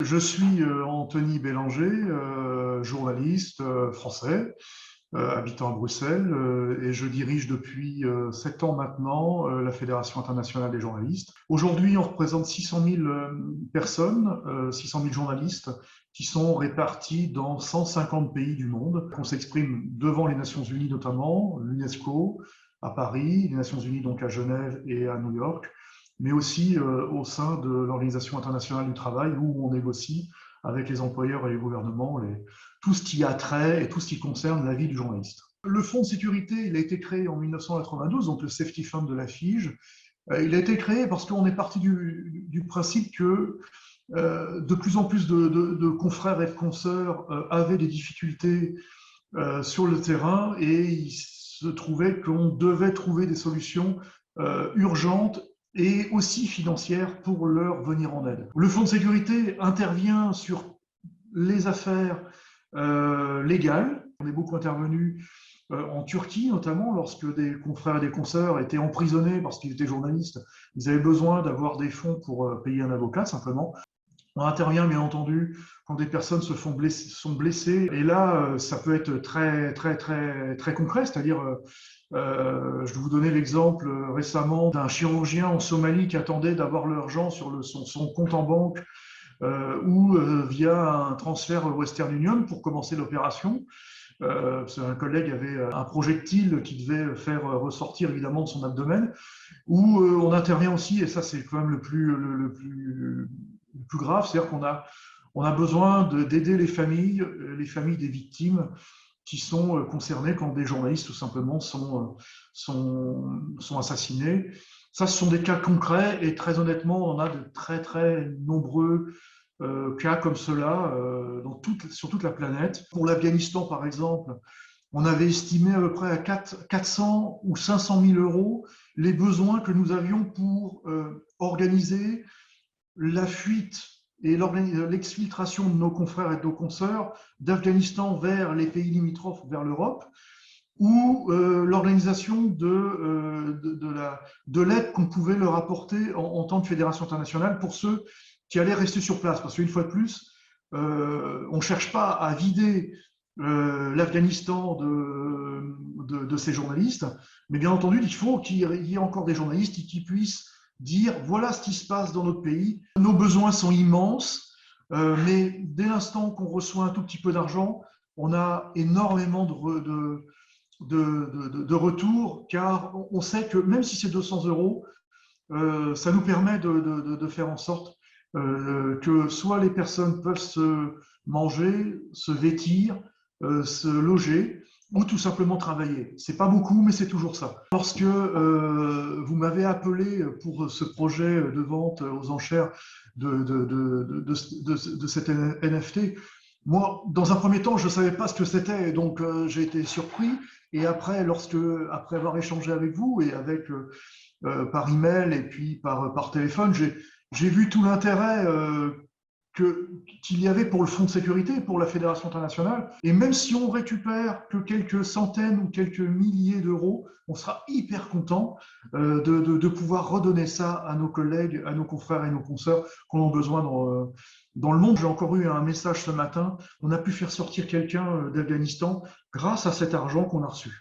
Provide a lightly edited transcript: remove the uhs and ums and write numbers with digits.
Je suis Anthony Bélanger, journaliste français, habitant à Bruxelles, et je dirige depuis 7 ans maintenant la Fédération internationale des journalistes. Aujourd'hui, on représente 600 000 personnes, 600 000 journalistes qui sont répartis dans 150 pays du monde. On s'exprime devant les Nations Unies notamment, l'UNESCO à Paris, les Nations Unies donc à Genève et à New York, mais aussi au sein de l'Organisation internationale du travail où on négocie avec les employeurs et les gouvernements tout ce qui a trait et tout ce qui concerne la vie du journaliste. Le fonds de sécurité, il a été créé en 1992, donc le Safety Fund de la FIJE. Il a été créé parce qu'on est parti du principe que de plus en plus de confrères et de consoeurs avaient des difficultés sur le terrain et il se trouvait qu'on devait trouver des solutions urgentes et aussi financières pour leur venir en aide. Le fonds de sécurité intervient sur les affaires légales. On est beaucoup intervenu en Turquie notamment, lorsque des confrères et des consoeurs étaient emprisonnés parce qu'ils étaient journalistes. Ils avaient besoin d'avoir des fonds pour payer un avocat simplement. On intervient bien entendu quand des personnes sont blessées. Et là, ça peut être très concret, c'est-à-dire je vais vous donner l'exemple récemment d'un chirurgien en Somalie qui attendait d'avoir l'argent sur son compte en banque ou via un transfert Western Union pour commencer l'opération. Un collègue avait un projectile qui devait faire ressortir évidemment de son abdomen, où on intervient aussi, et ça c'est quand même le plus grave, c'est-à-dire qu'on a besoin d'aider les familles des victimes qui sont concernées quand des journalistes tout simplement sont assassinés. Ça, ce sont des cas concrets et très honnêtement, on a de très nombreux cas comme cela sur toute la planète. Pour l'Afghanistan, par exemple, on avait estimé à peu près à 400 ou 500 000 euros les besoins que nous avions pour organiser la fuite et l'exfiltration de nos confrères et de nos consoeurs d'Afghanistan vers les pays limitrophes, vers l'Europe, ou l'organisation de l'aide qu'on pouvait leur apporter en tant que fédération internationale pour ceux qui allaient rester sur place. Parce qu'une fois de plus, on ne cherche pas à vider l'Afghanistan de ces journalistes, mais bien entendu, il faut qu'il y ait encore des journalistes qui puissent dire voilà ce qui se passe dans notre pays. Nos besoins sont immenses, mais dès l'instant qu'on reçoit un tout petit peu d'argent, on a énormément de retours, car on sait que même si c'est 200 euros, ça nous permet de faire en sorte que soit les personnes peuvent se manger, se vêtir, se loger, ou tout simplement travailler. C'est pas beaucoup, mais c'est toujours ça. Lorsque vous m'avez appelé pour ce projet de vente aux enchères de cet NFT, moi, dans un premier temps, je ne savais pas ce que c'était, donc j'ai été surpris. Et après, après avoir échangé avec vous et par email et puis par téléphone, j'ai vu tout l'intérêt qu'il y avait pour le fonds de sécurité, pour la Fédération internationale. Et même si on récupère que quelques centaines ou quelques milliers d'euros, on sera hyper content de pouvoir redonner ça à nos collègues, à nos confrères et nos consoeurs qui en ont besoin dans le monde. J'ai encore eu un message ce matin, on a pu faire sortir quelqu'un d'Afghanistan grâce à cet argent qu'on a reçu.